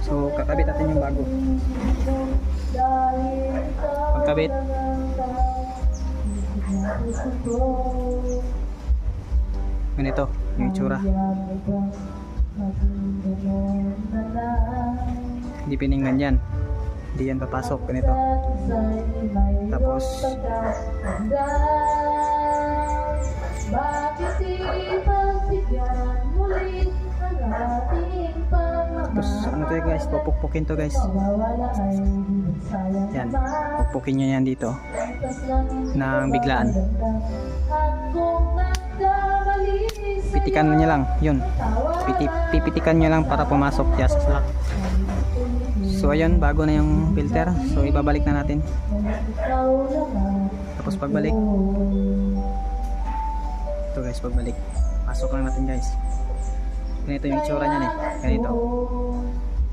So kakabit natin yung bago. Pagkabit, ganito yung itsura. Hindi pininggan yan, hindi yan papasok. Ganito. Tapos ano to guys, pupukpukin to guys. Yan, pupukpukin nyo yan dito nang biglaan. Pitikan nyo lang, yun. Pipitikan nyo lang para pumasok siya sa slot. So ayun, bago na yung filter. So ibabalik na natin. Tapos pagbalik, ito guys, pagbalik, pasok lang natin guys. Ganito yung itsura niyan eh, ganito.